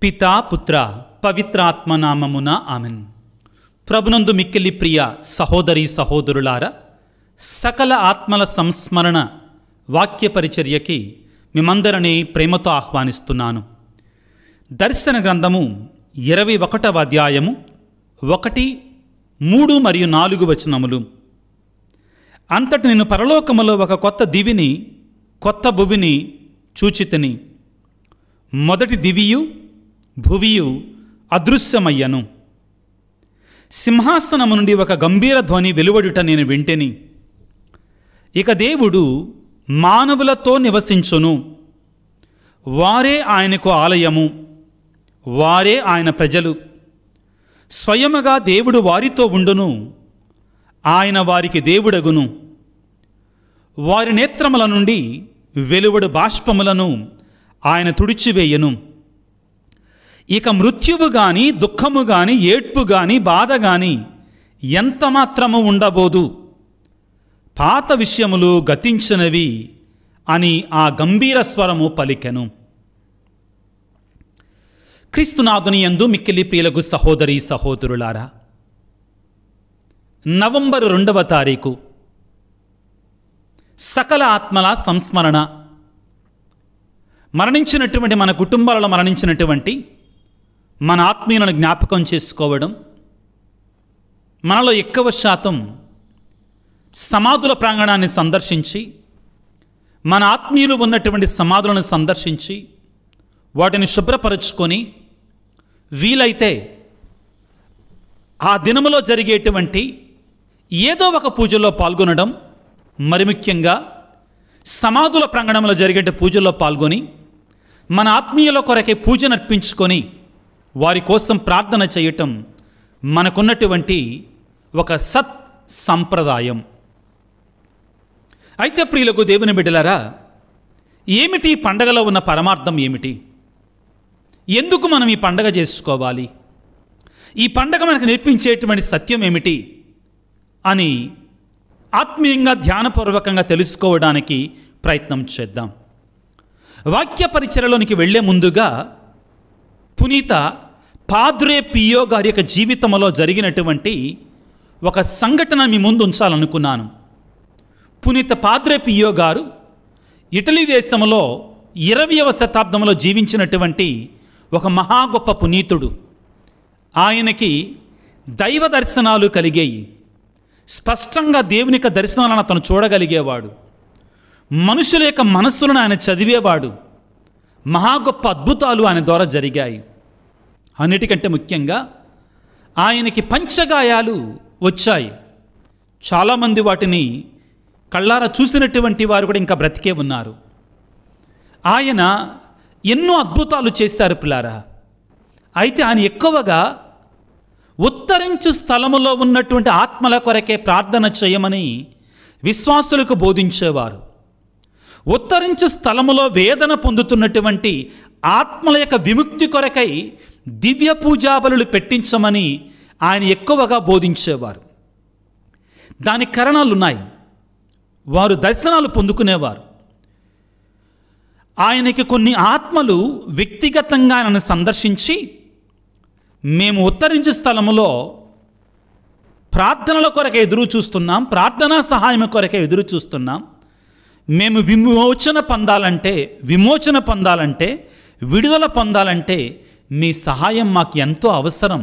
పితా పుత్ర పవిత్రాత్మ నామమున ఆమెన్. ప్రభునందు మిక్కిలి ప్రియ సహోదరి సహోదరులారా, సకల ఆత్మల సంస్మరణ వాక్య పరిచర్యకి మిమ్మందరినీ ప్రేమతో ఆహ్వానిస్తున్నాను. దర్శన గ్రంథము 21వ అధ్యాయము 1, 3 మరియు 4 వచనములు. అంతటి నేను పరలోకములో ఒక కొత్త దివిని కొత్త భువిని చూచితిని. మొదటి దివియు భువియు అదృశ్యమయ్యను. సింహాసనము నుండి ఒక గంభీర ధ్వని వెలువడుట నేను వింటిని. ఇక దేవుడు మానవులతో నివసించును. వారే ఆయనకు ఆలయము, వారే ఆయన ప్రజలు. స్వయముగా దేవుడు వారితో ఉండును, ఆయన వారికి దేవుడగును. వారి నేత్రముల నుండి వెలువడు బాష్పములను ఆయన తుడిచివేయను. ఇక మృత్యువు గాని, దుఃఖము గాని, ఏడ్పు గాని, బాధ గాని ఎంత మాత్రము ఉండబోదు. పాత విషయములు గతించినవి అని ఆ గంభీర స్వరము పలికెను. క్రీస్తునాథుని యందు మిక్కిలి ప్రియులకు సహోదరి సహోదరులారా, నవంబర్ 2వ తారీఖు సకల ఆత్మల సంస్మరణ. మరణించినటువంటి మన కుటుంబాలలో మరణించినటువంటి మన ఆత్మీయులను జ్ఞాపకం చేసుకోవడం. మనలో ఎక్కువ శాతం సమాధుల ప్రాంగణాన్ని సందర్శించి, మన ఆత్మీయులు ఉన్నటువంటి సమాధులను సందర్శించి వాటిని శుభ్రపరుచుకొని వీలైతే ఆ దినములో జరిగేటువంటి ఏదో ఒక పూజల్లో పాల్గొనడం, మరి ముఖ్యంగా సమాధుల ప్రాంగణంలో జరిగే పూజల్లో పాల్గొని మన ఆత్మీయుల కొరకే పూజను అర్పించుకొని వారి కోసం ప్రార్థన చేయటం మనకున్నటువంటి ఒక సత్ సంప్రదాయం. అయితే ప్రియులకు దేవుని బిడ్డలారా, ఏమిటి ఈ పండగలో ఉన్న పరమార్థం ఏమిటి? ఎందుకు మనం ఈ పండగ చేసుకోవాలి? ఈ పండగ మనకు నేర్పించేటువంటి సత్యం ఏమిటి అని ఆత్మీయంగా ధ్యానపూర్వకంగా తెలుసుకోవడానికి ప్రయత్నం చేద్దాం. వాక్య పరిచర్యలోనికి వెళ్లే ముందుగా పునీత పాద్రే పియో గారి యొక్క జీవితంలో జరిగినటువంటి ఒక సంఘటన మీ ముందు ఉంచాలనుకున్నాను. పునీత పాద్రే పియో గారు ఇటలీ దేశంలో 20వ శతాబ్దంలో జీవించినటువంటి ఒక మహా గొప్ప పునీతుడు. ఆయనకి దైవ దర్శనాలు కలిగాయి. స్పష్టంగా దేవుని యొక్క దర్శనాలను అతను చూడగలిగేవాడు. మనుషుల యొక్క మనస్సులను ఆయన చదివేవాడు. మహా గొప్ప అద్భుతాలు ఆయన ద్వారా జరిగాయి. అన్నిటికంటే ముఖ్యంగా ఆయనకి పంచగాయాలు వచ్చాయి. చాలామంది వాటిని కళ్ళారా చూసినటువంటి వారు కూడా ఇంకా బ్రతికే ఉన్నారు. ఆయన ఎన్నో అద్భుతాలు చేశారు పిల్లారా. అయితే ఆయన ఎక్కువగా ఉత్తరించు స్థలములో ఉన్నటువంటి ఆత్మల కొరకే ప్రార్థన చేయమని విశ్వాసులకు బోధించేవారు. ఉత్తరించు స్థలములో వేదన పొందుతున్నటువంటి ఆత్మల యొక్క విముక్తి కొరకై దివ్య పూజాబలులు పెట్టించమని ఆయన ఎక్కువగా బోధించేవారు. దానికి కారణాలున్నాయి. వారు దర్శనాలు పొందుకునేవారు. ఆయనకి కొన్ని ఆత్మలు వ్యక్తిగతంగా ఆయనను సందర్శించి, మేము ఉత్తరించు స్థలములో ప్రార్థనల కొరకే ఎదురు చూస్తున్నాం, ప్రార్థనా సహాయం కొరకే ఎదురు చూస్తున్నాం, మేము విమోచన పొందాలంటే విడుదల పొందాలంటే మీ సహాయం మాకు ఎంతో అవసరం,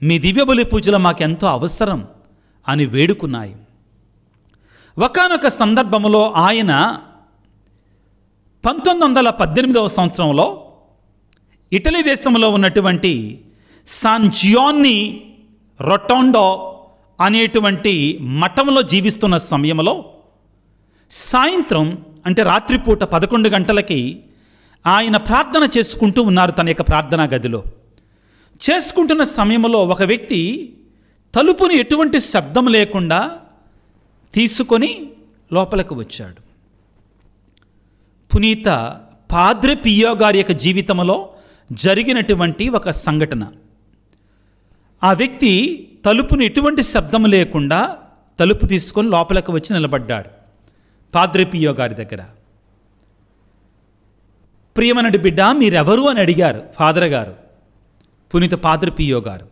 మీ దివ్యబలి పూజలు మాకు ఎంతో అవసరం అని వేడుకున్నాయి. ఒకానొక సందర్భంలో ఆయన 1918వ సంవత్సరంలో ఇటలీ దేశంలో ఉన్నటువంటి సాన్ జియోన్ని రొటోండో అనేటువంటి మఠంలో జీవిస్తున్న సమయంలో సాయంత్రం అంటే రాత్రిపూట 11 గంటలకి ఆయన ప్రార్థన చేసుకుంటూ ఉన్నారు. తన యొక్క ప్రార్థనా గదిలో చేసుకుంటున్న సమయంలో ఒక వ్యక్తి తలుపుని ఎటువంటి శబ్దం లేకుండా తీసుకొని లోపలికి వచ్చాడు. పునీత పాద్రే పియో గారి యొక్క జీవితంలో జరిగినటువంటి ఒక సంఘటన. ఆ వ్యక్తి తలుపుని ఎటువంటి శబ్దం లేకుండా తలుపు తీసుకొని లోపలికి వచ్చి నిలబడ్డాడు పాద్రే పియో గారి దగ్గర. ప్రియమనటి బిడ్డ మీరెవరు అని అడిగారు ఫాదర్ గారు, పునీత పాద్రి పియో గారు.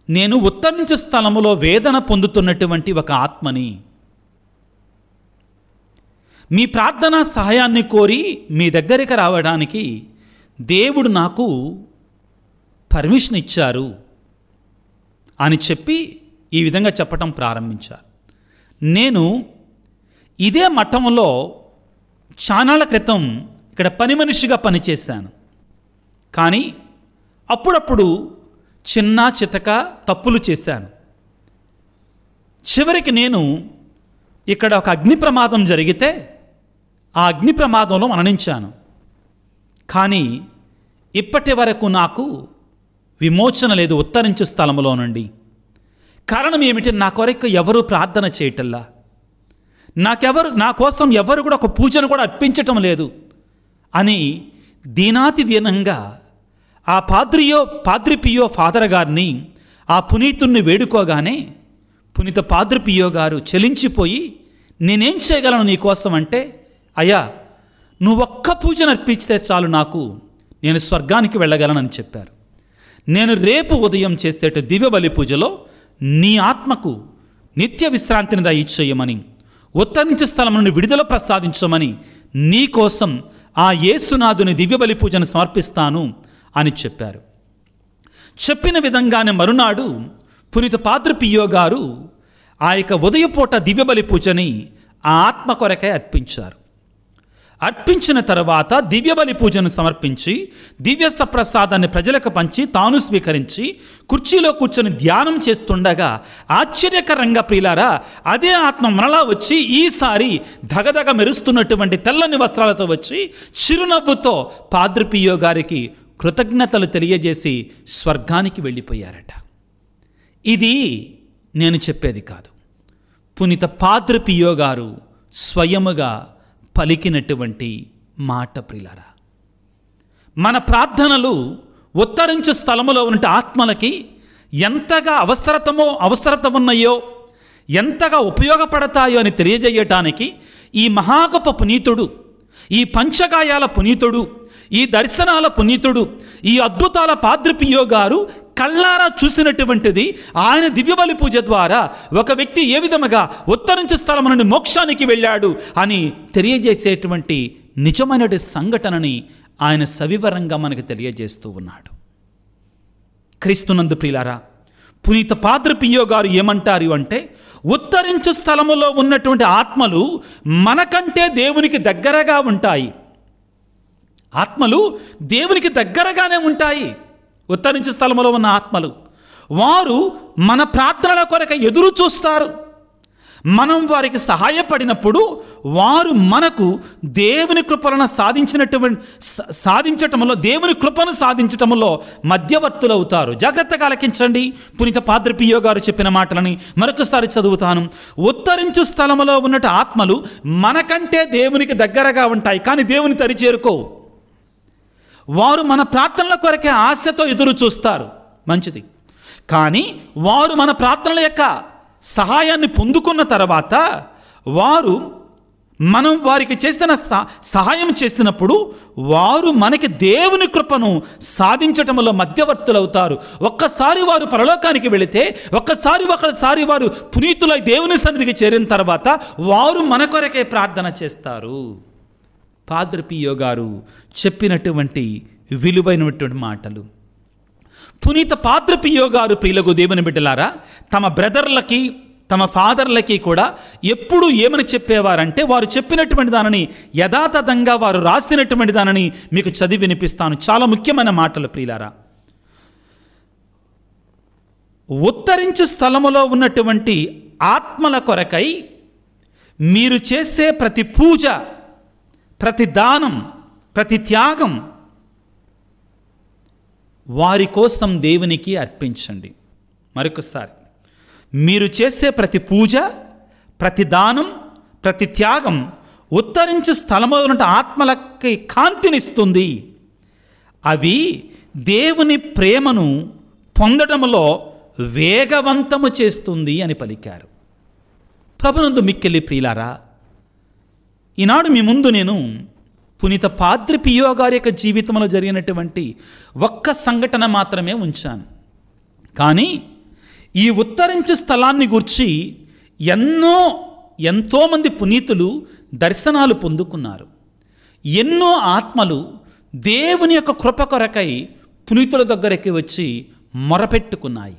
నేను ఉత్తరించు స్థలములో వేదన పొందుతున్నటువంటి ఒక ఆత్మని. మీ ప్రార్థనా సహాయాన్ని కోరి మీ దగ్గరికి రావడానికి దేవుడు నాకు పర్మిషన్ ఇచ్చారు అని చెప్పి ఈ విధంగా చెప్పటం ప్రారంభించారు. నేను ఇదే మఠంలో చానాళ్ళ క్రితం ఇక్కడ పని మనిషిగా పనిచేశాను. కానీ అప్పుడప్పుడు చిన్న చితక తప్పులు చేశాను. చివరికి నేను ఇక్కడ ఒక అగ్ని ప్రమాదం జరిగితే ఆ అగ్ని ప్రమాదంలో మరణించాను. కానీ ఇప్పటి వరకు నాకు విమోచన లేదు ఉత్తరించు స్థలంలో నుండి. కారణం ఏమిటి? నా కొరకు ఎవరు ప్రార్థన చేయటల్లా, నా కోసం ఎవరు కూడా ఒక పూజను కూడా అర్పించటం లేదు అని దీనాతి దీనంగా ఆ పాద్రి పియో ఫాదర్ గారిని, ఆ పునీతుణ్ణి వేడుకోగానే పునీత పాద్రి పియో గారు చెలించిపోయి, నేనేం చేయగలను నీకోసం అంటే, అయ్యా నువ్వు ఒక్క పూజను అర్పించితే చాలు, నేను స్వర్గానికి వెళ్ళగలనని చెప్పారు. నేను రేపు ఉదయం చేసేట దివ్య బలి పూజలో నీ ఆత్మకు నిత్య విశ్రాంతిని దయచేయమని, ఉత్తరించు స్థలం నుండి విడుదల ప్రసాదించమని నీ కోసం ఆ యేసునాథుని దివ్య బలి పూజను సమర్పిస్తాను అని చెప్పారు. చెప్పిన విధంగానే మరునాడు పునీత పాద్రి పియో గారు ఆ యొక్క ఉదయపూట దివ్య బలి పూజని ఆ ఆత్మ కొరకై అర్పించారు. అర్పించిన తర్వాత దివ్య బలి పూజను సమర్పించి దివ్య సప్రసాదాన్ని ప్రజలకు పంచి తాను స్వీకరించి కుర్చీలో కూర్చొని ధ్యానం చేస్తుండగా ఆశ్చర్యకరంగా ప్రియులారా, అదే ఆత్మ మరలా వచ్చి ఈసారి ధగధగ మెరుస్తున్నటువంటి తెల్లని వస్త్రాలతో వచ్చి చిరునవ్వుతో పాద్రి పియో గారికి కృతజ్ఞతలు తెలియజేసి స్వర్గానికి వెళ్ళిపోయారట. ఇది నేను చెప్పేది కాదు, పునీత పాద్రి పియో గారు స్వయముగా పలికినటువంటి మాట. ప్రియులారా, మన ప్రార్థనలు ఉత్తరించు స్థలములో ఉన్న ఆత్మలకి ఎంతగా అవసరత ఉన్నాయో, ఎంతగా ఉపయోగపడతాయో అని తెలియజేయటానికి ఈ మహాగొప్ప పునీతుడు, ఈ పంచగాయాల పునీతుడు, ఈ దర్శనాల పునీతుడు, ఈ అద్భుతాల పాద్రి పియో గారు కళ్ళారా చూసినటువంటిది ఆయన దివ్యబలి పూజ ద్వారా ఒక వ్యక్తి ఏ విధముగా ఉత్తరించు స్థలం నుండి మోక్షానికి వెళ్ళాడు అని తెలియజేసేటువంటి నిజమైన సంఘటనని ఆయన సవివరంగా మనకు తెలియజేస్తూ ఉన్నాడు. క్రీస్తునందు ప్రియులారా, పునీత పాద్రి పియో గారు ఏమంటారు అంటే, ఉత్తరించు స్థలములో ఉన్నటువంటి ఆత్మలు మనకంటే దేవునికి దగ్గరగా ఉంటాయి. ఆత్మలు దేవునికి దగ్గరగానే ఉంటాయి. ఉత్తరించు స్థలములో ఉన్న ఆత్మలు వారు మన ప్రార్థనల కొరకు ఎదురు చూస్తారు. మనం వారికి సహాయపడినప్పుడు వారు మనకు దేవుని కృపను సాధించటంలో దేవుని కృపను సాధించటంలో మధ్యవర్తులు అవుతారు. జాగ్రత్తగా ఆలకించండి. పునీత పాద్రి పియో గారు చెప్పిన మాటలని మరొకసారి చదువుతాను. ఉత్తరించు స్థలములో ఉన్నట్టు ఆత్మలు మనకంటే దేవునికి దగ్గరగా ఉంటాయి, కానీ దేవుని తరి చేరుకోవు. వారు మన ప్రార్థనల కొరకే ఆశతో ఎదురు చూస్తారు, మంచిది. కానీ వారు మన ప్రార్థనల యొక్క సహాయాన్ని పొందుకున్న తర్వాత మనం వారికి చేసిన సహాయం చేసినప్పుడు వారు మనకి దేవుని కృపను సాధించటంలో మధ్యవర్తులు అవుతారు. ఒక్కసారి వారు పరలోకానికి వెళితే, ఒకసారి వారు పునీతులై దేవుని సన్నిధికి చేరిన తర్వాత వారు మన కొరకే ప్రార్థన చేస్తారు. పాద్రి పియో గారు చెప్పినటువంటి విలువైనటువంటి మాటలు. పునీత పాద్రి పియో గారు ప్రియులకు దేవుని బిడ్డలారా, తమ బ్రదర్లకి తమ ఫాదర్లకి కూడా ఎప్పుడు ఏమని చెప్పేవారంటే, వారు చెప్పినటువంటి దానిని యథాతథంగా వారు రాసినటువంటి దానిని మీకు చదివి వినిపిస్తాను. చాలా ముఖ్యమైన మాటలు ప్రియులారా. ఉత్తరించు స్థలములో ఉన్నటువంటి ఆత్మల కొరకై మీరు చేసే ప్రతి పూజ, ప్రతి దానం, ప్రతి త్యాగం వారి కోసం దేవునికి అర్పించండి. మరొకసారి, మీరు చేసే ప్రతి పూజ, ప్రతి దానం, ప్రతి త్యాగం ఉత్తరించు స్థలంలో ఉన్న ఆత్మలకి కాంతినిస్తుంది. అవి దేవుని ప్రేమను పొందడంలో వేగవంతము చేస్తుంది అని పలికారు. ప్రభునందు మిక్కిలి ప్రియులారా, ఈనాడు మీ ముందు నేను పునీత పాద్రి పియో గారి యొక్క జీవితంలో జరిగినటువంటి ఒక్క సంఘటన మాత్రమే ఉంచాను. కానీ ఈ ఉత్తరించు స్థలాన్ని గురించి ఎంతోమంది పునీతులు దర్శనాలు పొందుకున్నారు. ఎన్నో ఆత్మలు దేవుని యొక్క కృప కొరకై పునీతుల దగ్గరికి వచ్చి మొరపెట్టుకున్నాయి.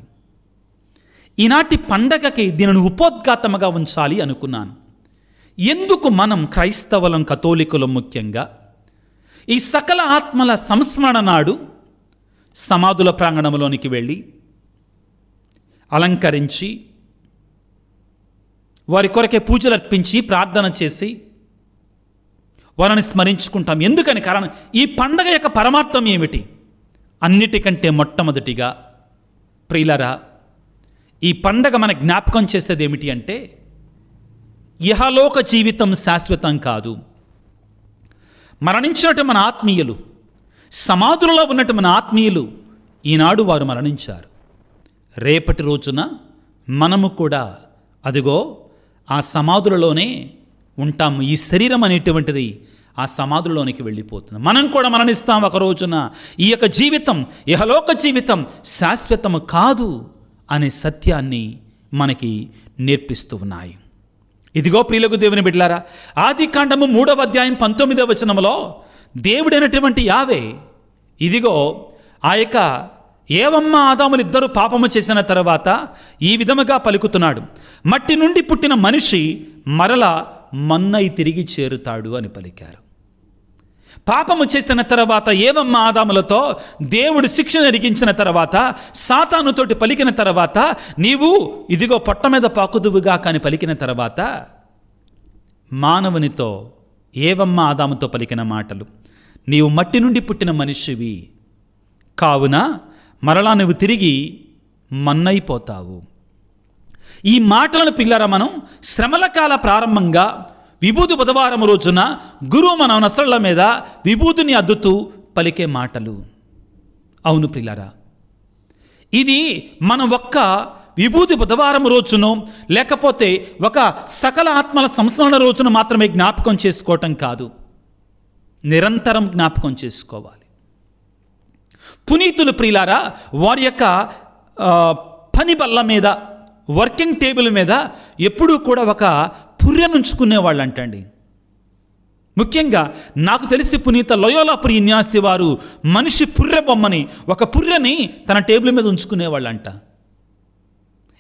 ఈనాటి పండగకి దీనిని ఉపోద్ఘాతముగా ఉంచాలి అనుకున్నాను. ఎందుకు మనం క్రైస్తవులం, కథోలికులం ముఖ్యంగా ఈ సకల ఆత్మల సంస్మరణ నాడు సమాధుల ప్రాంగణంలోనికి వెళ్ళి అలంకరించి వారి కొరకే పూజలు అర్పించి ప్రార్థన చేసి వారిని స్మరించుకుంటాం. ఎందుకని? కారణం, ఈ పండగ యొక్క పరమార్థం ఏమిటి? అన్నిటికంటే మొట్టమొదటిగా ప్రియులరా, ఈ పండగ మన జ్ఞాపకం చేసేది ఏమిటి అంటే, ఇహలోక జీవితం శాశ్వతం కాదు. మరణించినట్టు మన ఆత్మీయులు, సమాధులలో ఉన్నట్టు మన ఆత్మీయులు ఈనాడు వారు మరణించారు. రేపటి రోజున మనము కూడా అదిగో ఆ సమాధులలోనే ఉంటాము. ఈ శరీరం అనేటువంటిది ఆ సమాధుల్లోనికి వెళ్ళిపోతుంది. మనం కూడా మరణిస్తాం ఒక రోజున. ఈ యొక్క జీవితం, ఇహలోక జీవితం శాశ్వతము కాదు అనే సత్యాన్ని మనకి నేర్పిస్తూ ఉన్నాయి. ఇదిగో ప్రియులకు దేవుని బిడ్డలారా, ఆదికాండము 3వ అధ్యాయం 19వ వచనములో దేవుడైనటువంటి యావే ఇదిగో ఆ యొక్క ఏవమ్మ ఆదాములు ఇద్దరు పాపము చేసిన తర్వాత ఈ విధముగా పలుకుతున్నాడు, మట్టి నుండి పుట్టిన మనిషి మరల మన్నై తిరిగి చేరుతాడు అని పలికారు. పాపము చేసిన తర్వాత ఏవమ్మ ఆదాములతో దేవుడు శిక్షను ఎరిగించిన తర్వాత, సాతానుతోటి పలికిన తర్వాత, నీవు ఇదిగో పొట్ట మీద పాకుదువుగా కాని పలికిన తర్వాత, మానవునితో ఏవమ్మ ఆదాముతో పలికిన మాటలు, నీవు మట్టి నుండి పుట్టిన మనిషివి కావున మరలా నువ్వు తిరిగి మన్నైపోతావు. ఈ మాటలను పిల్లరా మనం శ్రమల కాల ప్రారంభంగా విభూతి బుధవారం రోజున గురువు మన నసళ్ళ మీద విభూతిని అద్దుతూ పలికే మాటలు. అవును పిల్లరా, ఇది మనం ఒక్క విభూతి బుధవారం రోజును లేకపోతే ఒక సకల ఆత్మల సంస్మరణ రోజున మాత్రమే జ్ఞాపకం చేసుకోవటం కాదు, నిరంతరం జ్ఞాపకం చేసుకోవాలి. పునీతులు ప్రియులారా వారి యొక్క పని బల్ల మీద, వర్కింగ్ టేబుల్ మీద ఎప్పుడూ కూడా ఒక పుర్రెనుంచుకునేవాళ్ళు అంటండి. ముఖ్యంగా నాకు తెలిసి పునీత లోయోలా ప్రియన్యాసి వారు మనిషి పుర్రె బొమ్మని, ఒక పుర్రెని తన టేబుల్ మీద ఉంచుకునేవాళ్ళంట.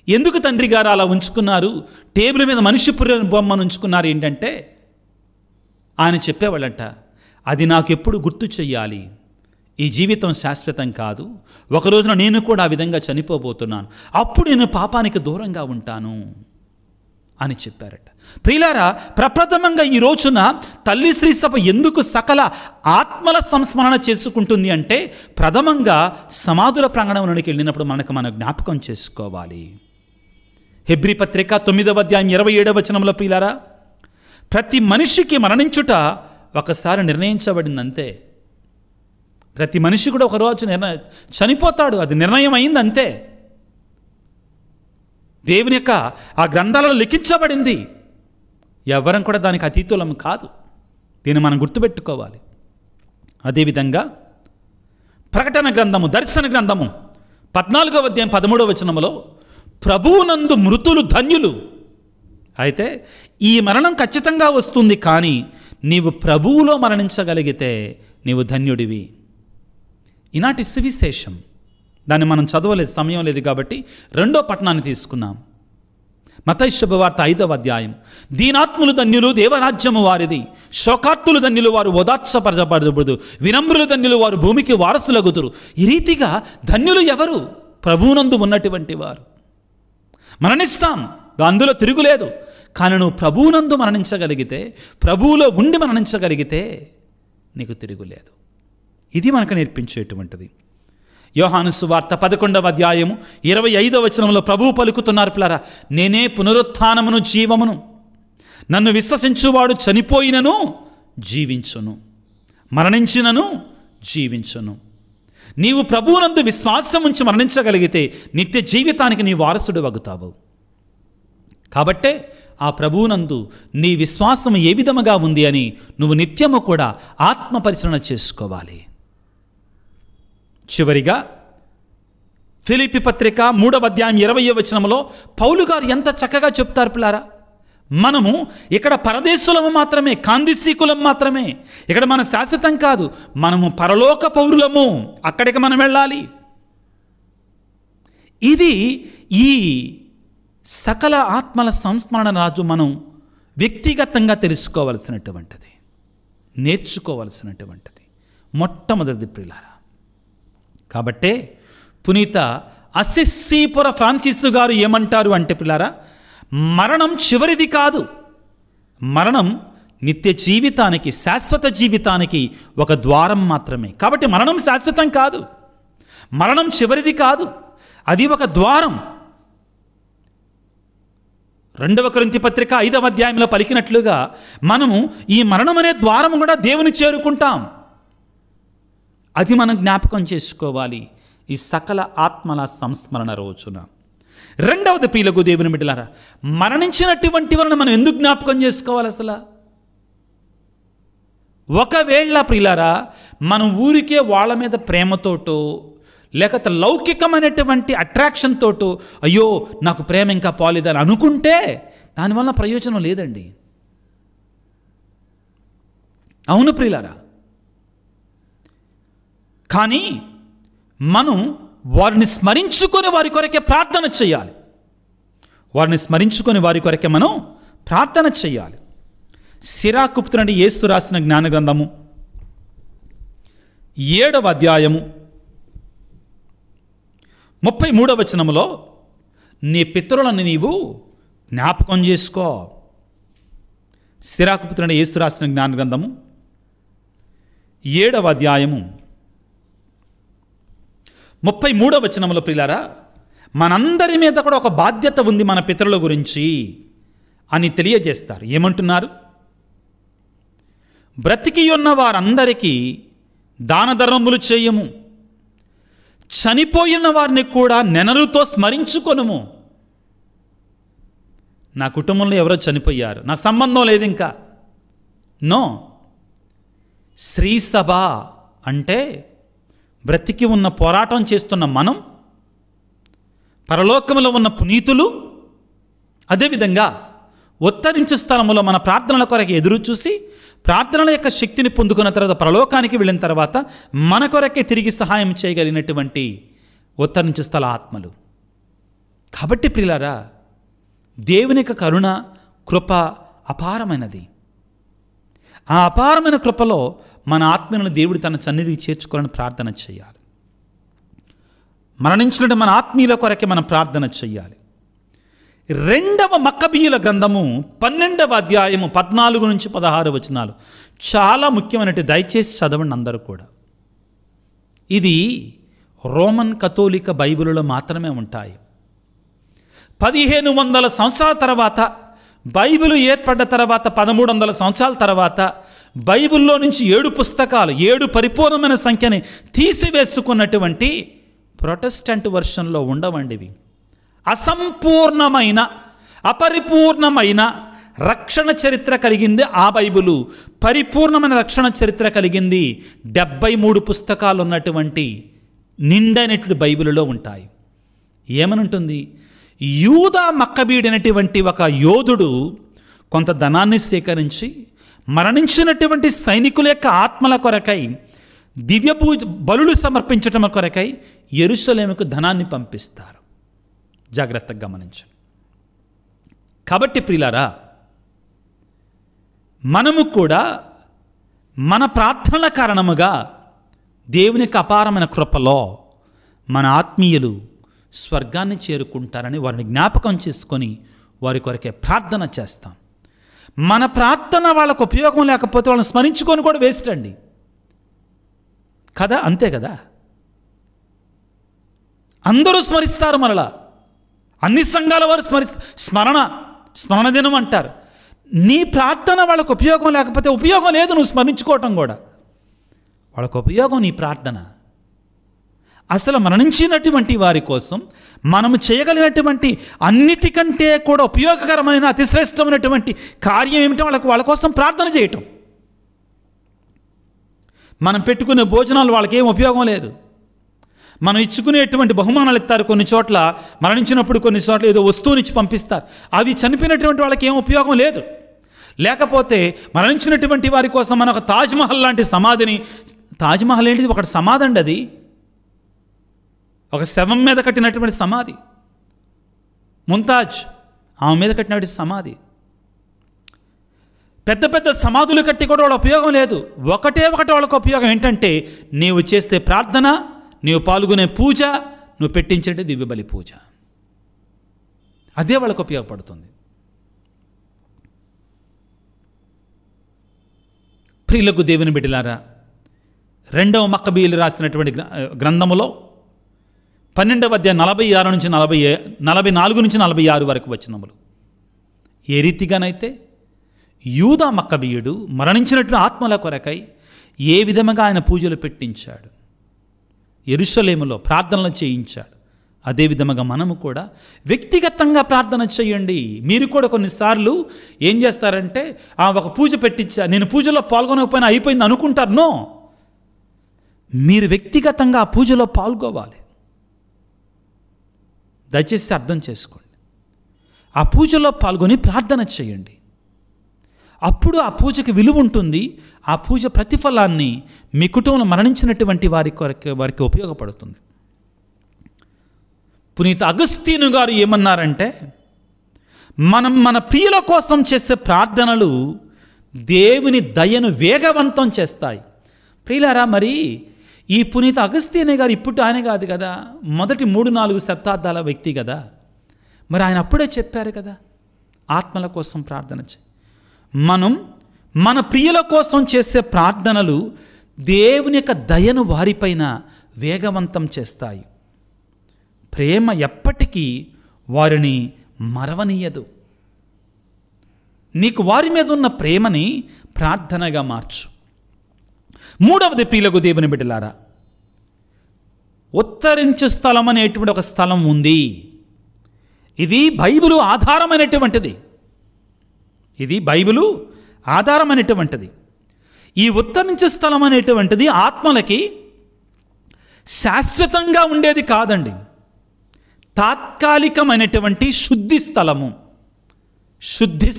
ఎందుకు తండ్రి గారు అలా ఉంచుకున్నారు, టేబుల్ మీద మనిషి పుర్రె బొమ్మను ఉంచుకున్నారు ఏంటంటే, ఆయన చెప్పేవాళ్ళంట, అది నాకు ఎప్పుడు గుర్తు చెయ్యాలి, ఈ జీవితం శాశ్వతం కాదు, ఒక రోజున నేను కూడా ఆ విధంగా చనిపోబోతున్నాను, అప్పుడు నేను పాపానికి దూరంగా ఉంటాను అని చెప్పారట. ప్రియులారా, ప్రప్రథమంగా ఈ రోజున తల్లి శ్రీ సభ ఎందుకు సకల ఆత్మల సంస్మరణ చేసుకుంటుంది అంటే, ప్రథమంగా సమాధుల ప్రాంగణంలోనికి వెళ్ళినప్పుడు మనం జ్ఞాపకం చేసుకోవాలి. హెబ్రీ పత్రిక 9వ అధ్యాయం 27వ వచనంలో ప్రియులారా, ప్రతి మనిషికి మరణించుట ఒకసారి నిర్ణయించబడిందంతే. ప్రతి మనిషి కూడా ఒకరోజు చనిపోతాడు, అది నిర్ణయం అయిందంతే. దేవుని యొక్క ఆ గ్రంథాలలో లిఖించబడింది. ఎవరం కూడా దానికి అతీతులం కాదు. దీన్ని మనం గుర్తుపెట్టుకోవాలి. అదేవిధంగా ప్రకటన గ్రంథము, దర్శన గ్రంథము 14వ అధ్యాయం 13వ వచనములో, ప్రభువునందు మృతులు ధన్యులు. అయితే ఈ మరణం ఖచ్చితంగా వస్తుంది, కానీ నీవు ప్రభువులో మరణించగలిగితే నీవు ధన్యుడివి. ఈనాటి సువిశేషం, దాన్ని మనం చదవలేదు, సమయం లేదు కాబట్టి రెండో పట్టణాన్ని తీసుకున్నాం. మత్తయి శుభవార్త 5వ అధ్యాయం, దీనాత్ములు ధన్యులు, దేవరాజ్యము వారిది, శోకార్తులు ధన్యులు, వారు ఓదార్చపరచబడదు, వినమ్రులు ధన్యులు, వారు భూమికి వారసులగుదురు. ఈ రీతిగా ధన్యులు ఎవరు? ప్రభువునందు ఉన్నటువంటి వారు. మరణిస్తాం, అందులో తిరుగులేదు, కానీ నువ్వు ప్రభువునందు మరణించగలిగితే, ప్రభువులో ఉండి మరణించగలిగితే నీకు తిరుగులేదు. ఇది మనకు నేర్పించేటువంటిది. యోహాను సువార్త 11వ అధ్యాయము 25వ వచనంలో ప్రభువు పలుకుతున్నారు, పిల్లరా, నేనే పునరుత్థానమును జీవమును, నన్ను విశ్వసించువాడు చనిపోయినను జీవించును, మరణించినను జీవించును. నీవు ప్రభువునందు విశ్వాసం ఉంచి మరణించగలిగితే నిత్య జీవితానికి నీ వారసుడు వగుతావు. కాబట్టే ఆ ప్రభువునందు నీ విశ్వాసం ఏ విధముగా ఉంది అని నువ్వు నిత్యము కూడా ఆత్మ పరిశీలన చేసుకోవాలి. చివరిగా ఫిలిప్పీ పత్రిక 3వ అధ్యాయం 20వ వచనములో పౌలు గారు ఎంత చక్కగా చెప్తారు పిల్లారా. మనము ఇక్కడ పరదేశులము మాత్రమే, కాందిశీకులం మాత్రమే. ఇక్కడ మన శాశ్వతం కాదు, మనము పరలోక పౌరులము, అక్కడికి మనం వెళ్ళాలి. ఇది ఈ సకల ఆత్మల సంస్మరణ రాజు మనం వ్యక్తిగతంగా తెలుసుకోవలసినటువంటిది, నేర్చుకోవలసినటువంటిది మొట్టమొదటిది ప్రియులారా. కాబట్టే పునీత అసిస్సీపుర ఫ్రాన్సిస్ గారు ఏమంటారు అంటే పిల్లారా, మరణం చివరిది కాదు, మరణం నిత్య జీవితానికి, శాశ్వత జీవితానికి ఒక ద్వారం మాత్రమే. కాబట్టి మరణం శాశ్వతం కాదు, మరణం చివరిది కాదు, అది ఒక ద్వారం. 2వ కొరింథీ పత్రిక 5వ అధ్యాయంలో పలికినట్లుగా మనము ఈ మరణం అనే ద్వారం కూడా దేవుని చేరుకుంటాం. అది మనం జ్ఞాపకం చేసుకోవాలి ఈ సకల ఆత్మల సంస్మరణ రోజున. రెండవది ప్రియులకు దేవుని బిడ్డలారా, మరణించినటువంటి వారిని మనం ఎందుకు జ్ఞాపకం చేసుకోవాలి? అసలు ఒకవేళ ప్రియులారా మనం ఊరికే వాళ్ళ మీద ప్రేమతోటో లేకపోతే లౌకికమైనటువంటి అట్రాక్షన్ తోటో అయ్యో నాకు ప్రేమ ఇంకా పోలేదని అనుకుంటే దానివల్ల ప్రయోజనం లేదండి. అవును ప్రియులారా, కానీ మనం వారిని స్మరించుకొని వారి కొరకే ప్రార్థన చేయాలి. వారిని స్మరించుకొని వారి కొరకే మనం ప్రార్థన చేయాలి. సిరాకు పుత్రుడైన యేసు రాసిన జ్ఞాన గ్రంథము 7వ అధ్యాయము 33వ వచనములో నీ పితరులను నీవు జ్ఞాపకం చేసుకో. సిరాకు పుత్రుడైన యేసు రాసిన జ్ఞాన గ్రంథము 7వ అధ్యాయము 33వ వచనములో ప్రియులారా, మనందరి మీద కూడా ఒక బాధ్యత ఉంది మన పితరుల గురించి అని తెలియజేస్తారు. ఏమంటున్నారు? బ్రతికి ఉన్న వారందరికీ దాన ధర్మములు చేయము, చనిపోయిన వారిని కూడా నెనరుతో స్మరించుకొనుము. నా కుటుంబంలో ఎవరో చనిపోయారు, నా సంబంధం లేదు ఇంకా, నో. శ్రీ సభ అంటే బ్రతికి ఉన్న పోరాటం చేస్తున్న మనం, పరలోకములో ఉన్న పునీతులు, అదేవిధంగా ఉత్తరించు స్థలములో మన ప్రార్థనల కొరకు ఎదురు చూసి ప్రార్థనల యొక్క శక్తిని పొందుకున్న తర్వాత పరలోకానికి వెళ్ళిన తర్వాత మన కొరకే తిరిగి సహాయం చేయగలిగినటువంటి ఉత్తరించు స్థల ఆత్మలు. కాబట్టి ప్రియులారా, దేవుని యొక్క కరుణ, కృప అపారమైనది. ఆ అపారమైన కృపలో మన ఆత్మలను దేవుడు తన సన్నిధికి చేర్చుకోవాలని ప్రార్థన చేయాలి. మరణించినట్టు మన ఆత్మీయుల కొరకే మనం ప్రార్థన చేయాలి. 2వ మక్కబీయుల గ్రంథము 12వ అధ్యాయము 14 నుంచి 16 వచనాలు చాలా ముఖ్యమైనట్టు, దయచేసి చదవండి అందరూ కూడా. ఇది రోమన్ కథోలిక బైబిలులో మాత్రమే ఉంటాయి. 1500 సంవత్సరాల తర్వాత బైబిలు ఏర్పడ్డ తర్వాత 1300 సంవత్సరాల తర్వాత బైబిల్లో నుంచి 7 పుస్తకాలు, 7 పరిపూర్ణమైన సంఖ్యని తీసివేసుకున్నటువంటి ప్రొటెస్టెంట్ వర్షన్లో ఉండవండివి. అసంపూర్ణమైన, అపరిపూర్ణమైన రక్షణ చరిత్ర కలిగింది ఆ బైబిలు. పరిపూర్ణమైన రక్షణ చరిత్ర కలిగింది 73 పుస్తకాలు ఉన్నటువంటి నిండైనటువంటి బైబిలులో ఉంటాయి. ఏమనుంటుంది? యూదా మక్కబీడైనటువంటి ఒక యోధుడు కొంత ధనాన్ని సేకరించి మరణించినటువంటి సైనికుల యొక్క ఆత్మల కొరకై దివ్య బలులు సమర్పించటం కొరకై యెరూషలేముకు ధనాన్ని పంపిస్తారు. జాగ్రత్తగా గమనించండి. కాబట్టి ప్రియులారా, మనము కూడా మన ప్రార్థనల కారణముగా దేవుని యొక్క అపారమైన కృపలో మన ఆత్మీయులు స్వర్గాన్ని చేరుకుంటారని వారిని జ్ఞాపకం చేసుకొని వారి కొరకే ప్రార్థన చేస్తాం. మన ప్రార్థన వాళ్ళకు ఉపయోగం లేకపోతే వాళ్ళని స్మరించుకొని కూడా వేస్ట్ అండి కదా, అంతే కదా. అందరూ స్మరిస్తారు, మరలా అన్ని సంఘాల వారు స్మరణ దినం అంటారు. నీ ప్రార్థన వాళ్ళకు ఉపయోగం లేకపోతే ఉపయోగం లేదు, నువ్వు స్మరించుకోవటం కూడా. వాళ్ళకు ఉపయోగం నీ ప్రార్థన. అసలు మరణించినటువంటి వారి కోసం మనము చేయగలిగినటువంటి అన్నిటికంటే కూడా ఉపయోగకరమైన అతి శ్రేష్టమైనటువంటి కార్యం ఏమిటో వాళ్ళ కోసం ప్రార్థన చేయటం. మనం పెట్టుకునే భోజనాలు వాళ్ళకి ఏం ఉపయోగం లేదు. మనం ఇచ్చుకునేటువంటి బహుమానాలు ఇస్తారు, కొన్ని చోట్ల మరణించినప్పుడు కొన్ని చోట్ల ఏదో వస్తువునిచ్చి పంపిస్తారు, అవి చనిపోయినటువంటి వాళ్ళకి ఏం ఉపయోగం లేదు. లేకపోతే మరణించినటువంటి వారి కోసం మన ఒక తాజ్మహల్ లాంటి సమాధిని, తాజ్మహల్ ఏంటిది, ఒకటి సమాధి అండి, అది ఒక శవం మీద కట్టినటువంటి సమాధి. ముంతాజ్ ఆమె మీద కట్టినటువంటి సమాధి. పెద్ద పెద్ద సమాధులు కట్టి కూడా వాళ్ళ ఉపయోగం లేదు. ఒకటే వాళ్ళకు ఉపయోగం ఏంటంటే నీవు చేసే ప్రార్థన, నీవు పాల్గొనే పూజ, నువ్వు పెట్టించే దివ్యబలి పూజ, అదే వాళ్ళకు ఉపయోగపడుతుంది. ప్రియులకు దేవుని బిడ్డలారా, 2వ మక్కబీయులు రాసినటువంటి గ్రంథములో 12వ అధ్యాయం 46 నుంచి 44 నుంచి 46 వరకు వచనములు. ఏ రీతిగానైతే యూదా మక్కబీయుడు మరణించినటువంటి ఆత్మల కొరకై ఏ విధముగా ఆయన పూజలు పెట్టించాడు, యెరూషలేములో ప్రార్థనలు చేయించాడు, అదే విధముగా మనము కూడా వ్యక్తిగతంగా ప్రార్థన చేయండి. మీరు కూడా కొన్నిసార్లు ఏం చేస్తారంటే ఒక పూజ పెట్టించా, నేను పూజలో పాల్గొనకపోయినా అయిపోయింది అనుకుంటారు. నో, మీరు వ్యక్తిగతంగా ఆ పూజలో పాల్గొవాలి. దయచేసి అర్థం చేసుకోండి. ఆ పూజలో పాల్గొని ప్రార్థన చేయండి. అప్పుడు ఆ పూజకి విలువ ఉంటుంది. ఆ పూజ ప్రతిఫలాన్ని మీ కుటుంబంలో మరణించినటువంటి వారికి ఉపయోగపడుతుంది. పునీత అగస్తీను గారు ఏమన్నారంటే, మన ప్రియుల కోసం చేసే ప్రార్థనలు దేవుని దయను వేగవంతం చేస్తాయి. ప్రియులారా, మరి ఈ పునీత అగస్తీను గారు ఇప్పుడు ఆయన కాదు కదా, మొదటి 3-4 శతాబ్దాల వ్యక్తి కదా. మరి ఆయన అప్పుడే చెప్పారు కదా, ఆత్మల కోసం ప్రార్థన చేయి. మనం మన ప్రియుల కోసం చేసే ప్రార్థనలు దేవుని యొక్క దయను వారిపైన వేగవంతం చేస్తాయి. ప్రేమ ఎప్పటికీ వారిని మరవనీయదు. నీకు వారి మీద ఉన్న ప్రేమని ప్రార్థనగా మార్చు. 3వది ప్రియులకు దేవుని బిడ్డలారా, ఉత్తరించు స్థలం అనేటువంటి ఒక స్థలం ఉంది. ఇది బైబిలు ఆధారమైనటువంటిది. ఇది బైబిలు ఆధారమైనటువంటిది. ఈ ఉత్తరించు స్థలం అనేటువంటిది ఆత్మలకి శాశ్వతంగా ఉండేది కాదండి. తాత్కాలికమైనటువంటి శుద్ధి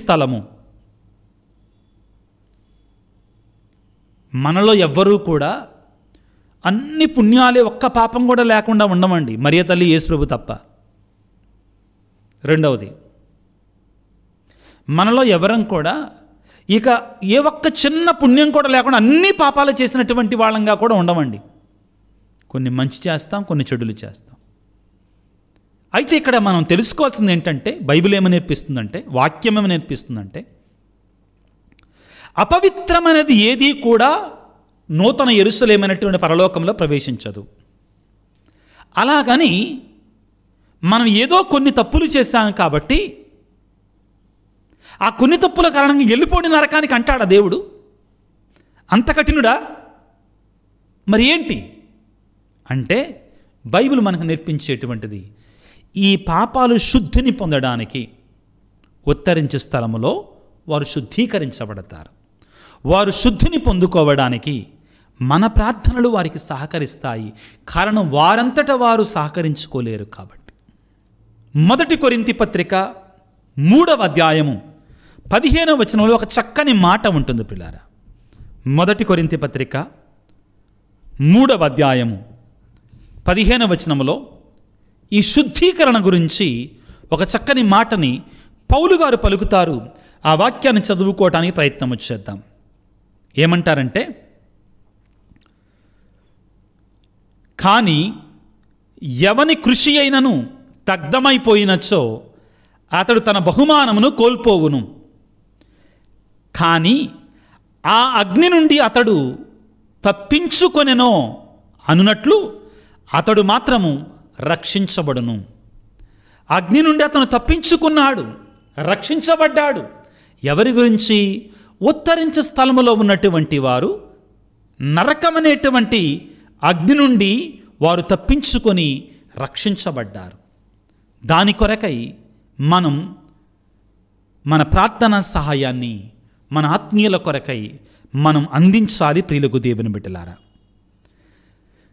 స్థలము. మనలో ఎవ్వరూ కూడా అన్ని పుణ్యాలే, ఒక్క పాపం కూడా లేకుండా ఉండమండి, మరియ తల్లి యేసు ప్రభు తప్ప. రెండవది, మనలో ఎవరం కూడా ఇక ఏ ఒక్క చిన్న పుణ్యం కూడా లేకుండా అన్ని పాపాలు చేసినటువంటి వాళ్ళంగా కూడా ఉండమండి. కొన్ని మంచి చేస్తాం, కొన్ని చెడులు చేస్తాం. అయితే ఇక్కడ మనం తెలుసుకోవాల్సింది ఏంటంటే, బైబిల్ ఏమని నేర్పిస్తుందంటే, వాక్యం ఏమని నేర్పిస్తుందంటే, అపవిత్రమైనది ఏది కూడా నూతన యెరూషలేమైనటువంటి పరలోకంలో ప్రవేశించదు. అలాగని మనం ఏదో కొన్ని తప్పులు చేశాం కాబట్టి ఆ కొన్ని తప్పుల కారణంగా వెళ్ళిపోయిన నరకానికి అంటాడా దేవుడు? అంత కఠినుడా? మరి ఏంటి అంటే, బైబిల్ మనకు నేర్పించేటువంటిది, ఈ పాపాలు శుద్ధిని పొందడానికి ఉత్తరించే స్థలములో వారు శుద్ధీకరించబడతారు. వారు శుద్ధిని పొందుకోవడానికి మన ప్రార్థనలు వారికి సహకరిస్తాయి. కారణం వారంతటా వారు సహకరించుకోలేరు కాబట్టి. 1 కొరింథీ పత్రిక 3వ అధ్యాయము 15వ వచనంలో ఒక చక్కని మాట ఉంటుంది పిల్లారా. 1 కొరింథీ పత్రిక 3వ అధ్యాయము 15వ వచనంలో ఈ శుద్ధీకరణ గురించి ఒక చక్కని మాటని పౌలు గారు పలుకుతారు. ఆ వాక్యాన్ని చదువుకోవటానికి ప్రయత్నం చేద్దాం. ఏమంటారంటే, కానీ ఎవని కృషి అయినను దగ్ధమైపోయినచో అతడు తన బహుమానమును కోల్పోవును. కానీ ఆ అగ్ని నుండి అతడు తప్పించుకొనెనో అనునట్లు అతడు మాత్రము రక్షించబడును. అగ్ని నుండి అతను తప్పించుకున్నాడు, రక్షించబడ్డాడు. ఎవరి గురించి? ఉత్తరించే స్థలములో ఉన్నటువంటి వారు నరకమనేటువంటి అగ్ని నుండి వారు తప్పించుకొని రక్షించబడ్డారు. దాని కొరకై మనం మన ప్రార్థనా సహాయాన్ని మన ఆత్మీయుల కొరకై మనం అందించాలి. ప్రియులకు దేవుని బిడ్డలారా,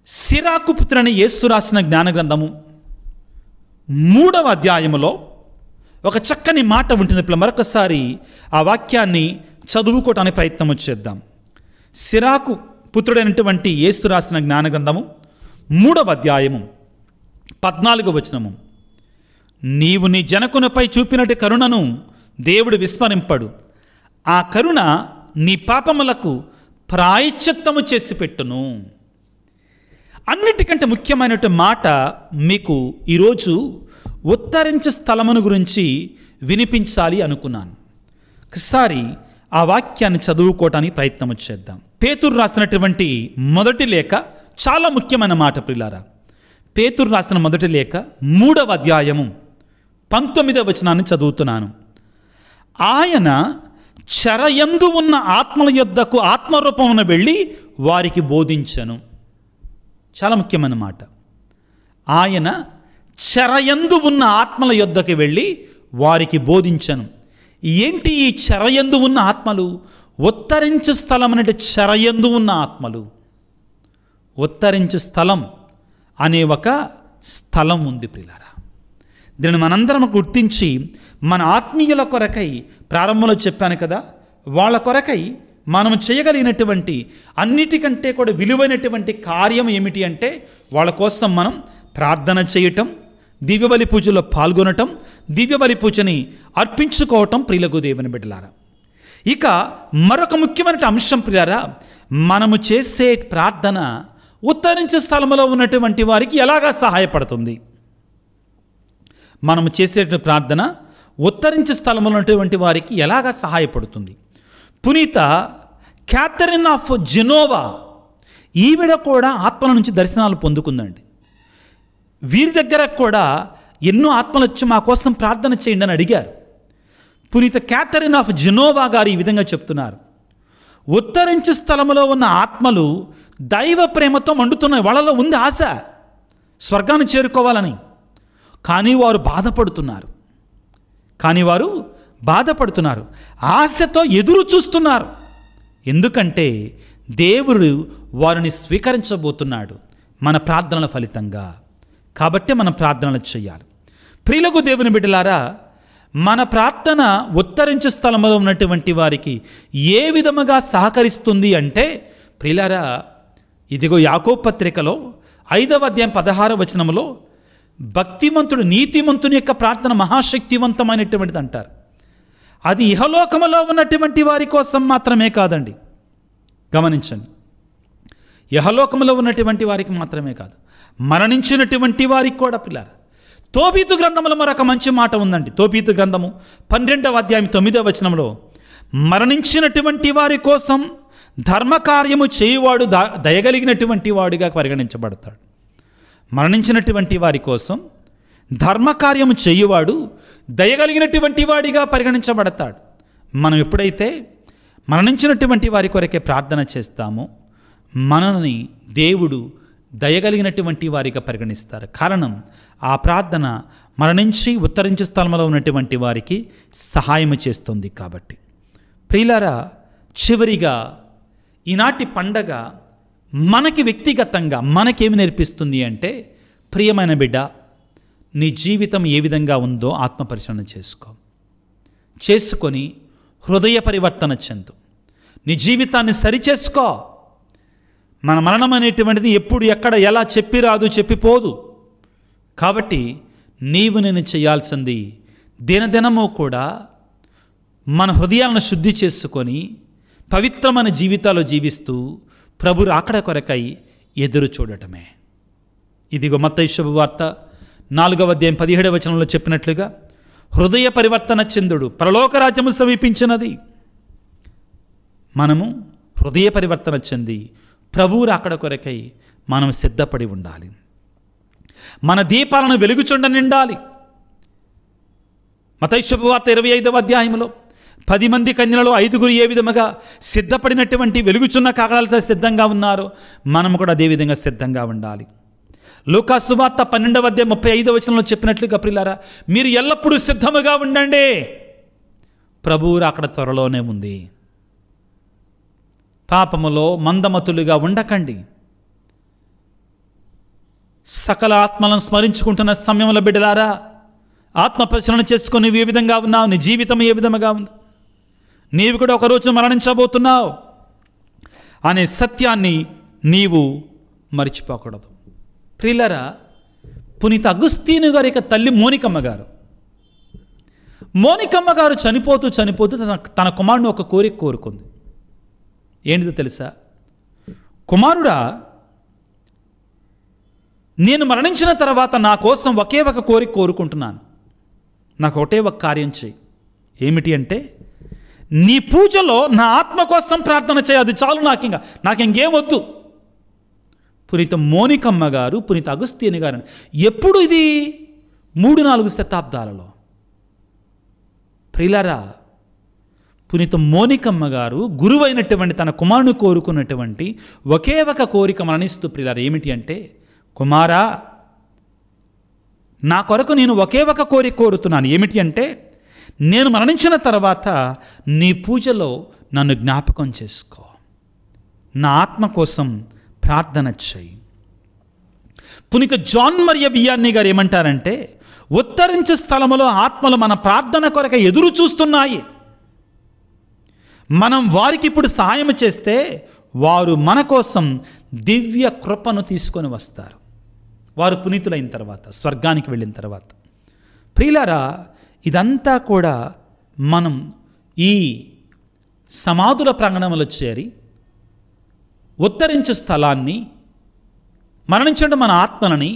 సిరాకు పుత్రుని యేసు రాసిన జ్ఞాన గ్రంథము 3వ అధ్యాయములో ఒక చక్కని మాట ఉంటుంది. ఇప్పుడు మరొకసారి ఆ వాక్యాన్ని చదువుకోవటానికి ప్రయత్నం చేద్దాం. సిరాకు పుత్రుడైనటువంటి యేసు రాసిన జ్ఞాన గ్రంథము 3వ అధ్యాయము 14వ వచనము. నీవు నీ జనకునిపై చూపినటి కరుణను దేవుడు విస్మరింపడు, ఆ కరుణ నీ పాపములకు ప్రాయశ్చిత్తము చేసి పెట్టును. అన్నిటికంటే ముఖ్యమైనటువంటి మాట మీకు ఈరోజు ఉత్తరించే స్థలమును గురించి వినిపించాలి అనుకున్నాను. ఒకసారి ఆ వాక్యాన్ని చదువుకోవటానికి ప్రయత్నం చేద్దాం. పేతురు రాసినటువంటి మొదటి లేఖ చాలా ముఖ్యమైన మాట ప్రియులారా. పేతురు రాసిన మొదటి లేఖ 3వ అధ్యాయము 19వ వచనాన్ని చదువుతున్నాను. ఆయన చెరయందు ఉన్న ఆత్మల యొద్దకు ఆత్మరూపమున వెళ్ళి వారికి బోధించెను. చాలా ముఖ్యమైన మాట. ఆయన చెరయందు ఉన్న ఆత్మల యొద్దకు వెళ్ళి వారికి బోధించెను. ఏంటి ఈ చెరయందు ఉన్న ఆత్మలు? ఉత్తరించు స్థలం అంటే చెరయందు ఉన్న ఆత్మలు. ఉత్తరించు స్థలం అనే ఒక స్థలం ఉంది ప్రియులారా. దీనిని మనందరం గుర్తించి మన ఆత్మీయుల కొరకై ప్రారంభంలో చెప్పాను కదా, వాళ్ళ కొరకై మనం చేయగలిగినటువంటి అన్నిటికంటే కూడా విలువైనటువంటి కార్యం ఏమిటి అంటే వాళ్ళ కోసం మనం ప్రార్థన చేయటం, దివ్యబలి పూజలో పాల్గొనటం, దివ్యబలి పూజని అర్పించుకోవటం. ప్రియులకు దేవుని బిడ్డలారా, ఇక మరొక ముఖ్యమైన అంశం ప్రియులారా, మనము చేసే ప్రార్థన ఉత్తరించే స్థలంలో ఉన్నటువంటి వారికి ఎలాగా సహాయపడుతుంది? మనము చేసే ప్రార్థన ఉత్తరించే స్థలంలో ఉన్నటువంటి వారికి ఎలాగా సహాయపడుతుంది? పునీత క్యాథరిన్ ఆఫ్ జెనోవా ఈవిడ కూడా ఆత్మల నుంచి దర్శనాలు పొందుకుందండి. వీరి దగ్గర కూడా ఎన్నో ఆత్మలు వచ్చి మా కోసం ప్రార్థన చేయండి అని అడిగారు. పునీత క్యాథరిన్ ఆఫ్ జెనోవా గారు ఈ విధంగా చెప్తున్నారు. ఉత్తరించు స్థలంలో ఉన్న ఆత్మలు దైవ ప్రేమతో మండుతున్నాయి. వాళ్ళలో ఉంది ఆశ స్వర్గాన్ని చేరుకోవాలని. కానీ వారు బాధపడుతున్నారు, ఆశతో ఎదురు చూస్తున్నారు. ఎందుకంటే దేవుడు వారిని స్వీకరించబోతున్నాడు మన ప్రార్థనల ఫలితంగా. కాబట్టి మనం ప్రార్థనలు చేయాలి. ప్రియులకు దేవుని బిడ్డలారా, మన ప్రార్థన ఉత్తరించే స్థలంలో ఉన్నటువంటి వారికి ఏ విధముగా సహకరిస్తుంది అంటే ప్రియులారా, ఇదిగో యాకోబు పత్రికలో 5వ అధ్యాయం 16వ వచనంలో భక్తిమంతుడు నీతిమంతుని యొక్క ప్రార్థన మహాశక్తివంతమైనటువంటిది అంటారు. అది ఇహలోకములో ఉన్నటువంటి వారి కోసం మాత్రమే కాదండి, గమనించండి. ఇహలోకములో ఉన్నటువంటి వారికి మాత్రమే కాదు, మరణించినటువంటి వారికి కూడా పిల్లారు. తోబీతు గ్రంథంలో మరొక మంచి మాట ఉందండి. తోబీతు గ్రంథము 12వ అధ్యాయం 9వ వచనంలో మరణించినటువంటి వారి కోసం ధర్మకార్యము చేయువాడు దయగలిగినటువంటి వాడిగా పరిగణించబడతాడు. మరణించినటువంటి వారి కోసం ధర్మకార్యము చేయువాడు దయగలిగినటువంటి వాడిగా పరిగణించబడతాడు. మనం ఎప్పుడైతే మరణించినటువంటి వారి కొరకే ప్రార్థన చేస్తామో మనల్ని దేవుడు దయగలిగినటువంటి వారిగా పరిగణిస్తారు. కారణం ఆ ప్రార్థన మరణించి ఉత్తరించే స్థలంలో ఉన్నటువంటి వారికి సహాయం చేస్తుంది. కాబట్టి ప్రియులారా, చివరిగా ఈనాటి పండగ మనకి వ్యక్తిగతంగా మనకేమి నేర్పిస్తుంది అంటే, ప్రియమైన బిడ్డ, నీ జీవితం ఏ విధంగా ఉందో ఆత్మపరిశీలన చేసుకొని హృదయ పరివర్తన చెందు. నీ జీవితాన్ని సరిచేసుకో. మన మరణం అనేటువంటిది ఎప్పుడు ఎక్కడ ఎలా చెప్పిరాదు, చెప్పిపోదు. కాబట్టి నేను చేయాల్సింది దినదినము కూడా మన హృదయాలను శుద్ధి చేసుకొని పవిత్రమైన జీవితాలు జీవిస్తూ ప్రభు రాకడ కొరకై ఎదురు చూడటమే. ఇదిగో మత్తయి శుభవార్త 4వ అధ్యాయం 17వ వచనంలో చెప్పినట్లుగా హృదయ పరివర్తన చెందుడు, పరలోక రాజ్యము సమీపించినది. మనము హృదయ పరివర్తన చెంది ప్రభువు రాకడ కొరకై మనం సిద్ధపడి ఉండాలి. మన దీపాలను వెలుగుచుండ నిండాలి. మత్తయి శుభవార్త 25వ అధ్యాయంలో 10 మంది కన్యలలో 5గురు ఏ విధముగా సిద్ధపడినటువంటి వెలుగుచున్న కాకడాలతో సిద్ధంగా ఉన్నారో మనము కూడా అదే విధంగా సిద్ధంగా ఉండాలి. లూకా సువార్త 12:35 చెప్పినట్లుగా ప్రియులారా, మీరు ఎల్లప్పుడూ సిద్ధముగా ఉండండి, ప్రభువు రాకడ త్వరలోనే ఉంది. పాపములో మందమతులుగా ఉండకండి. సకల ఆత్మలను స్మరించుకుంటున్న సమయంలో బిడ్డలారా, ఆత్మ పరిశీలన చేసుకొని నువ్వు ఏ విధంగా ఉన్నావు, నీ జీవితం ఏ విధంగా ఉంది, నీవు కూడా ఒకరోజు మరణించబోతున్నావు అనే సత్యాన్ని నీవు మరిచిపోకూడదు. ప్రియులారా, పునీత అగుస్తీను గారి యొక్క తల్లి మోనికమ్మ గారు చనిపోతూ తన కుమారుని ఒక కోరిక కోరుకుంది. ఏంటిదో తెలుసా? కుమారుడా, నేను మరణించిన తర్వాత నా కోసం ఒకే ఒక కోరిక కోరుకుంటున్నాను. నాకు ఒకటే ఒక కార్యం చేయి. ఏమిటి అంటే, నీ పూజలో నా ఆత్మ కోసం ప్రార్థన చేయి, అది చాలు, నాకింకేం వద్దు. పునీత మోనికమ్మ గారు, పునీత అగుస్తీని గారు ఎప్పుడు ఇది 3-4 శతాబ్దాలలో. ప్రియులారా, పునీత మోనికమ్మ గారు గురువైనటువంటి తన కుమారుని కోరుకున్నటువంటి ఒకే ఒక కోరిక మరణిస్తూ, ప్రియులారా, ఏమిటి అంటే, కుమారా, నా కొరకు నేను ఒకే ఒక కోరిక కోరుతున్నాను. ఏమిటి అంటే, నేను మరణించిన తర్వాత నీ పూజలో నన్ను జ్ఞాపకం చేసుకో, నా ఆత్మ కోసం ప్రార్థన చేయి. పునీత జాన్ మరియ వియాన్ని గారు ఏమంటారంటే, ఉత్తరించే స్థలములో ఆత్మలు మన ప్రార్థన కొరకు ఎదురు చూస్తున్నాయి. మనం వారికి ఇప్పుడు సహాయం చేస్తే వారు మన కోసం దివ్య కృపను తీసుకొని వస్తారు, వారు పునీతులైన తర్వాత, స్వర్గానికి వెళ్ళిన తర్వాత. ప్రియులారా, ఇదంతా కూడా మనం ఈ సమాధుల ప్రాంగణంలో చేరి ఉత్తరించే స్థలాన్ని, మరణించడం మన ఆత్మలని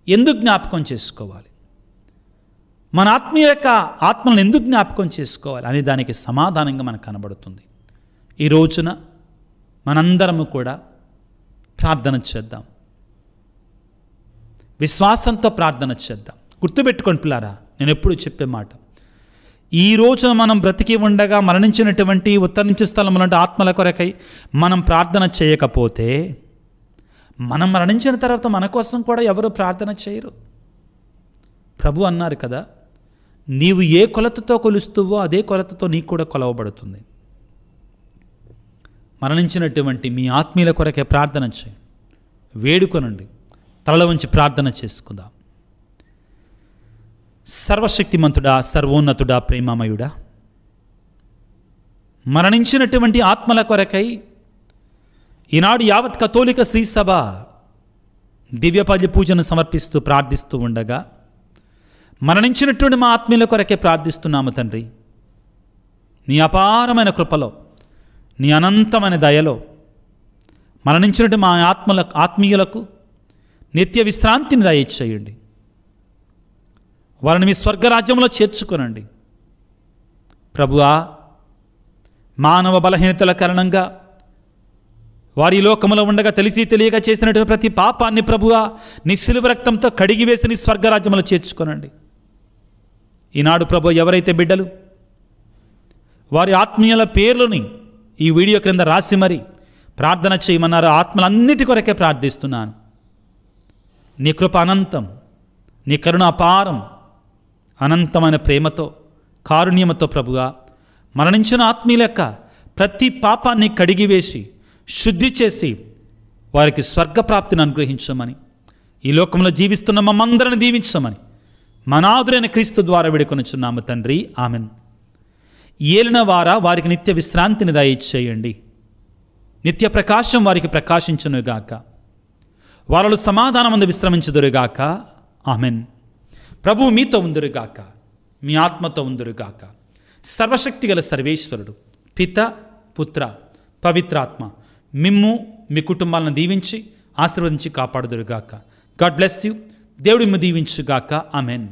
ఎందుకు జ్ఞాపకం చేసుకోవాలి, మన ఆత్మీయ యొక్క ఆత్మలను ఎందుకు జ్ఞాపకం చేసుకోవాలి అనే దానికి సమాధానంగా మనకు కనబడుతుంది. ఈ రోజున మనందరము కూడా ప్రార్థన చేద్దాం, విశ్వాసంతో ప్రార్థన చేద్దాం. గుర్తుపెట్టుకోండి పిల్లారా, నేను ఎప్పుడు చెప్పే మాట, ఈ రోజున మనం బ్రతికి ఉండగా మరణించినటువంటి ఉత్తరించే స్థలంలో ఆత్మల కొరకై మనం ప్రార్థన చేయకపోతే, మనం మరణించిన తర్వాత మన కోసం కూడా ఎవరు ప్రార్థన చేయరు. ప్రభు అన్నారు కదా, నీవు ఏ కొలతతో కొలుస్తువో అదే కొలతతో నీకు కూడా కొలవబడుతుంది. మరణించినటువంటి మీ ఆత్మీయుల కొరకే ప్రార్థన చేయి, వేడుకొనండి, తల వంచి ప్రార్థన చేసుకుందాం. సర్వశక్తిమంతుడా, సర్వోన్నతుడా, ప్రేమమయుడా, మరణించినటువంటి ఆత్మల కొరకై ఈనాడు యావత్ కథోలిక శ్రీ సభ దివ్యపల్లి పూజను సమర్పిస్తూ ప్రార్థిస్తూ ఉండగా, మరణించినటువంటి మా ఆత్మీయుల కొరకే ప్రార్థిస్తున్నాము తండ్రి. నీ అపారమైన కృపలో, నీ అనంతమైన దయలో మరణించినటువంటి మా ఆత్మీయులకు నిత్య విశ్రాంతిని దయచేయండి. వారిని మీ స్వర్గరాజ్యంలో చేర్చుకొనండి. ప్రభువా, మానవ బలహీనతల కారణంగా వారి లోకములో ఉండగా తెలిసి తెలియక చేసినటువంటి ప్రతి పాపాన్ని ప్రభువా నీ శిలువ రక్తంతో కడిగి వేసి నీ స్వర్గరాజ్యంలో చేర్చుకొనండి. ఈనాడు ప్రభు ఎవరైతే బిడ్డలు వారి ఆత్మీయుల పేర్లని ఈ వీడియో క్రింద రాసి మరి ప్రార్థన చేయమన్నారో, ఆత్మలన్నిటి కొరకే ప్రార్థిస్తున్నాను. నీ కృప అనంతం, నీ కరుణ అపారం, అనంతమైన ప్రేమతో కారుణ్యమతో ప్రభుగా మరణించిన ఆత్మీయుల యొక్క ప్రతి పాపాన్ని కడిగివేసి శుద్ధి చేసి వారికి స్వర్గప్రాప్తిని అనుగ్రహించమని, ఈ లోకంలో జీవిస్తున్న మమ్మందరిని దీవించమని మనాదురైన క్రీస్తు ద్వారా వేడుకొనుచున్నాము తండ్రి, ఆమెన్. ఏలిన వారికి నిత్య విశ్రాంతిని దయచేయండి. నిత్య ప్రకాశం వారికి ప్రకాశించునుగాక. వారు సమాధానమందు విశ్రమించుదురుగాక. ఆమెన్. ప్రభువు మీతో ఉందురుగాక, మీ ఆత్మతో ఉందురుగాక. సర్వశక్తిగల సర్వేశ్వరుడు పిత, పుత్ర, పవిత్రాత్మ మిమ్ము మీ కుటుంబాలను దీవించి ఆశీర్వదించి కాపాడుదురుగాక. God bless you. దేవుడు మిమ్ము దీవించుగాక. ఆమెన్.